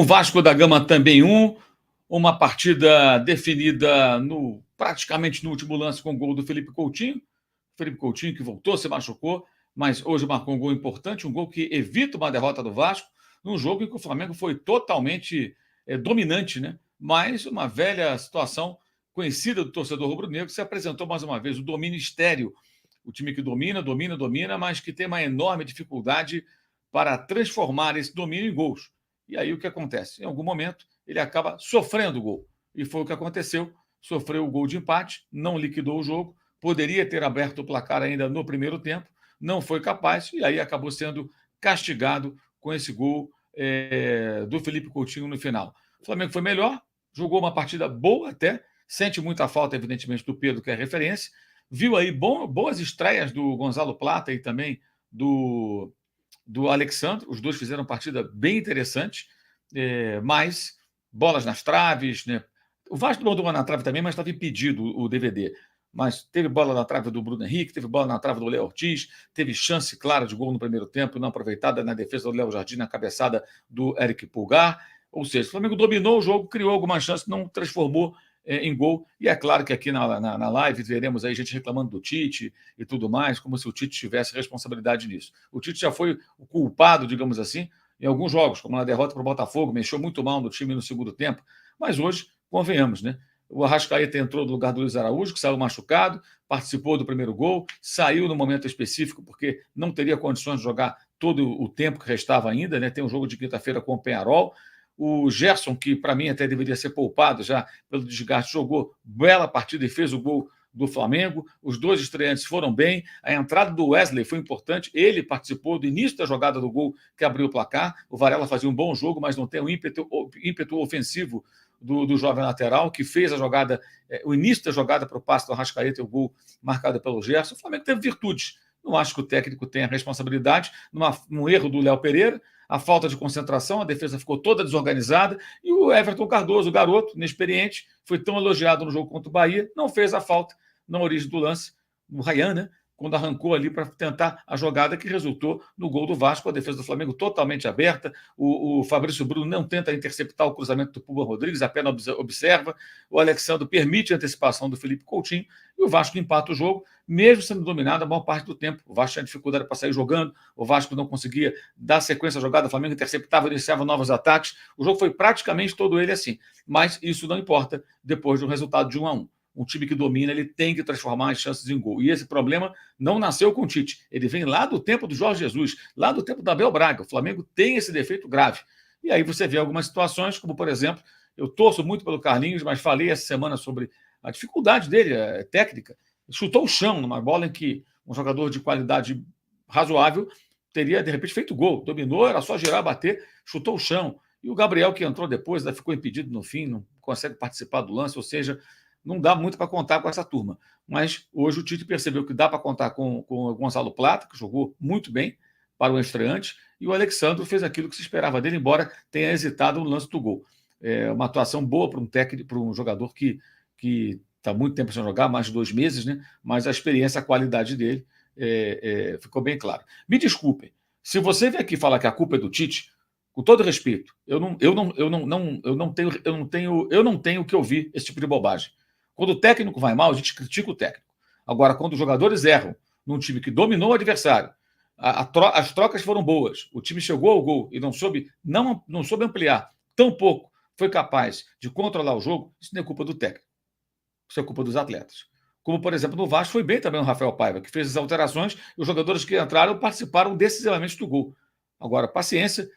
Vasco da Gama também uma partida definida praticamente no último lance com o gol do Felipe Coutinho. Felipe Coutinho que voltou, se machucou, mas hoje marcou um gol importante, um gol que evita uma derrota do Vasco, num jogo em que o Flamengo foi totalmente dominante, né? Mas uma velha situação conhecida do torcedor rubro-negro se apresentou mais uma vez, o domínio estéril, o time que domina, mas que tem uma enorme dificuldade para transformar esse domínio em gols. E aí o que acontece? Em algum momento ele acaba sofrendo o gol. E foi o que aconteceu. Sofreu o gol de empate, não liquidou o jogo, poderia ter aberto o placar ainda no primeiro tempo, não foi capaz, e aí acabou sendo castigado com esse gol do Felipe Coutinho no final. O Flamengo foi melhor, jogou uma partida boa até, sente muita falta, evidentemente, do Pedro, que é referência, viu aí boas estreias do Gonzalo Plata e também do Alexandre, os dois fizeram partida bem interessante, mas bolas nas traves, né? O Vasco mandou uma na trave também, mas estava impedido o DVD. Mas teve bola na trave do Bruno Henrique, teve bola na trave do Léo Ortiz, teve chance clara de gol no primeiro tempo, não aproveitada na defesa do Léo Jardim, na cabeçada do Eric Pulgar. Ou seja, o Flamengo dominou o jogo, criou alguma chance, não transformou em gol. E é claro que aqui na live veremos aí gente reclamando do Tite e tudo mais, como se o Tite tivesse responsabilidade nisso. O Tite já foi o culpado, digamos assim, em alguns jogos, como na derrota para o Botafogo, mexeu muito mal no time no segundo tempo. Mas hoje, convenhamos, né? O Arrascaeta entrou no lugar do Luiz Araújo, que saiu machucado, participou do primeiro gol, saiu no momento específico, porque não teria condições de jogar todo o tempo que restava ainda, né? Tem um jogo de quinta-feira com o Peñarol. O Gerson, que para mim até deveria ser poupado já pelo desgaste, jogou bela partida e fez o gol do Flamengo. Os dois estreantes foram bem. A entrada do Wesley foi importante. Ele participou do início da jogada do gol que abriu o placar. O Varela fazia um bom jogo, mas não tem o ímpeto ofensivo do jovem lateral, que fez a jogada, o início da jogada para o passe do Arrascaeta e o gol marcado pelo Gerson. O Flamengo teve virtudes. Não acho que o técnico tenha responsabilidade num erro do Léo Pereira, a falta de concentração, a defesa ficou toda desorganizada, e o Everton Cardoso, o garoto, inexperiente, foi tão elogiado no jogo contra o Bahia, não fez a falta na origem do lance, no Ryan, né? Quando arrancou ali para tentar a jogada que resultou no gol do Vasco, a defesa do Flamengo totalmente aberta, o Fabrício Bruno não tenta interceptar o cruzamento do Pulga Rodrigues, apenas observa, o Alexandre permite a antecipação do Felipe Coutinho, e o Vasco empata o jogo, mesmo sendo dominado a maior parte do tempo. O Vasco tinha dificuldade para sair jogando, o Vasco não conseguia dar sequência à jogada, o Flamengo interceptava, iniciava novos ataques, o jogo foi praticamente todo ele assim, mas isso não importa depois do resultado de 1-1. Um time que domina, ele tem que transformar as chances em gol. E esse problema não nasceu com o Tite. Ele vem lá do tempo do Jorge Jesus, lá do tempo da Abel Braga. O Flamengo tem esse defeito grave. E aí você vê algumas situações, como, por exemplo, eu torço muito pelo Carlinhos, mas falei essa semana sobre a dificuldade dele, técnica. Chutou o chão numa bola em que um jogador de qualidade razoável teria, de repente, feito gol. Dominou, era só girar, bater, chutou o chão. E o Gabriel, que entrou depois, ficou impedido no fim, não consegue participar do lance, ou seja, não dá muito para contar com essa turma. Mas hoje o Tite percebeu que dá para contar com o Gonzalo Plata, que jogou muito bem para o estreante, e o Alexandre fez aquilo que se esperava dele, embora tenha hesitado no lance do gol. É uma atuação boa para um técnico, para um jogador que está muito tempo sem jogar, mais de 2 meses, né? Mas a experiência, a qualidade dele ficou bem claro. Me desculpem, se você vier aqui falar que a culpa é do Tite, com todo respeito, eu não tenho que ouvir esse tipo de bobagem. Quando o técnico vai mal, a gente critica o técnico. Agora, quando os jogadores erram num time que dominou o adversário, as trocas foram boas, o time chegou ao gol e não soube ampliar, tampouco foi capaz de controlar o jogo, isso não é culpa do técnico. Isso é culpa dos atletas. Como, por exemplo, no Vasco foi bem também o Rafael Paiva, que fez as alterações e os jogadores que entraram participaram decisivamente do gol. Agora, paciência,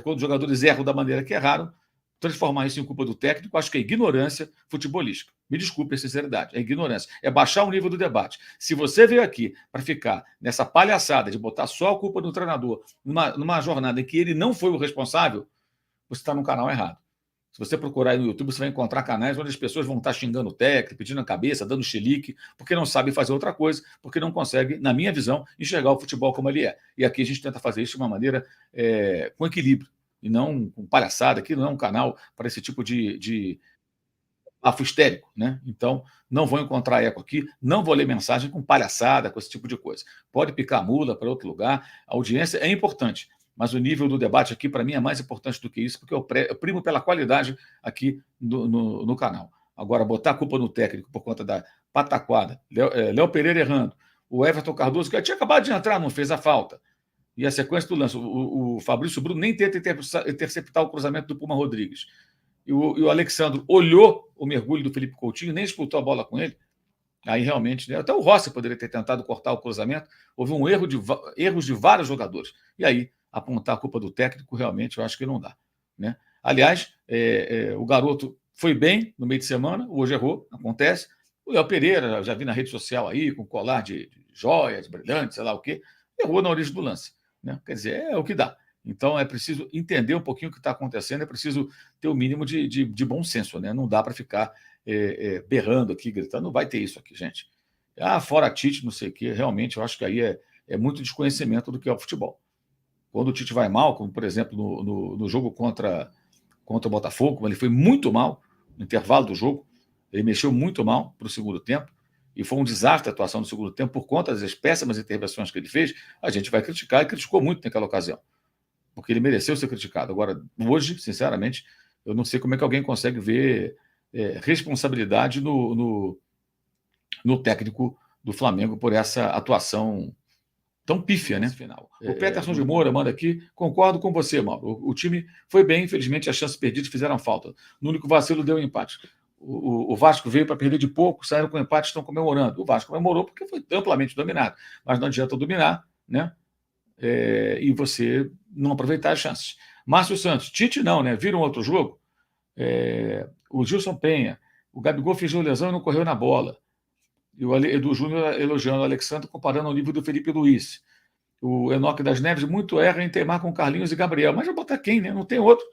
quando os jogadores erram da maneira que erraram, transformar isso em culpa do técnico, acho que é ignorância futebolística. Me desculpe a sinceridade, é ignorância. É baixar o nível do debate. Se você veio aqui para ficar nessa palhaçada de botar só a culpa do treinador numa jornada em que ele não foi o responsável, você está no canal errado. Se você procurar aí no YouTube, você vai encontrar canais onde as pessoas vão estar xingando o técnico, pedindo a cabeça, dando chilique, porque não sabem fazer outra coisa, porque não conseguem, na minha visão, enxergar o futebol como ele é. E aqui a gente tenta fazer isso de uma maneira com equilíbrio, e não com palhaçada. Aqui não é um canal para esse tipo de bafo histérico, né? Então, não vou encontrar eco aqui, não vou ler mensagem com palhaçada, com esse tipo de coisa. Pode picar a mula para outro lugar, a audiência é importante, Mas o nível do debate aqui, para mim, é mais importante do que isso, porque eu primo pela qualidade aqui no canal. Agora, botar a culpa no técnico por conta da pataquada, Léo Pereira errando, o Everton Cardoso, que tinha acabado de entrar, não fez a falta. E a sequência do lance, o Fabrício Bruno nem tenta interceptar o cruzamento do Puma Rodrigues. E o Alexandre olhou o mergulho do Felipe Coutinho, nem disputou a bola com ele. Aí realmente, né, até o Rossi poderia ter tentado cortar o cruzamento. Houve erros de vários jogadores. E aí, apontar a culpa do técnico, realmente, eu acho que não dá. Né? Aliás, o garoto foi bem no meio de semana, hoje errou, acontece. O Léo Pereira, já vi na rede social aí, com colar de joias, brilhantes, sei lá o quê, errou na origem do lance. Né? Quer dizer, é o que dá. Então, é preciso entender um pouquinho o que está acontecendo, é preciso ter o mínimo de bom senso. Né? Não dá para ficar berrando aqui, gritando. Não vai ter isso aqui, gente. Fora Tite, não sei o quê. Realmente, eu acho que aí é muito desconhecimento do que é o futebol. Quando o Tite vai mal, como, por exemplo, no jogo contra o Botafogo, ele foi muito mal no intervalo do jogo, ele mexeu muito mal para o segundo tempo, e foi um desastre a atuação no segundo tempo por conta das péssimas intervenções que ele fez. A gente vai criticar, e criticou muito naquela ocasião, porque ele mereceu ser criticado. Agora, hoje, sinceramente, eu não sei como é que alguém consegue ver responsabilidade no técnico do Flamengo por essa atuação tão pífia, né? Final. O Peterson de Moura manda aqui, concordo com você, Mauro. O time foi bem, infelizmente as chances perdidas fizeram falta. No único vacilo deu um empate. O Vasco veio para perder de pouco, saíram com empate, estão comemorando. O Vasco comemorou porque foi amplamente dominado, mas não adianta dominar, né? E você não aproveitar as chances. Márcio Santos, Tite não, né? Viram outro jogo? O Gilson Penha, o Gabigol fingiu lesão e não correu na bola. E o Edu Júnior elogiando o Alexandre, comparando ao nível do Felipe Luiz. O Enoque das Neves muito erra em teimar com Carlinhos e Gabriel. Mas vai botar quem, né? Não tem outro.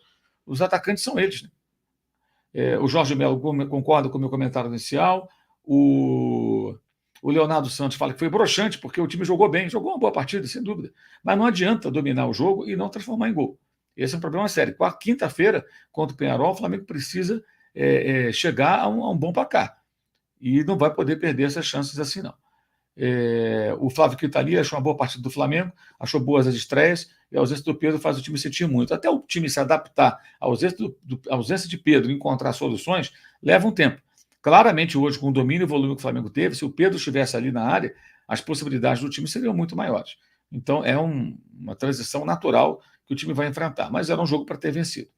Os atacantes são eles. Né? O Jorge Melo concorda com o meu comentário inicial. O Leonardo Santos fala que foi broxante, porque o time jogou bem. Jogou uma boa partida, sem dúvida. Mas não adianta dominar o jogo e não transformar em gol. Esse é um problema sério. Quinta-feira, contra o Peñarol, o Flamengo precisa chegar a um bom placar. E não vai poder perder essas chances assim, não. O Flávio Quintali achou uma boa partida do Flamengo, achou boas as estreias, e a ausência do Pedro faz o time sentir muito. Até o time se adaptar à ausência de Pedro e encontrar soluções, leva um tempo. Claramente, hoje, com o domínio e o volume que o Flamengo teve, se o Pedro estivesse ali na área, as possibilidades do time seriam muito maiores. Então, é uma transição natural que o time vai enfrentar, mas era um jogo para ter vencido.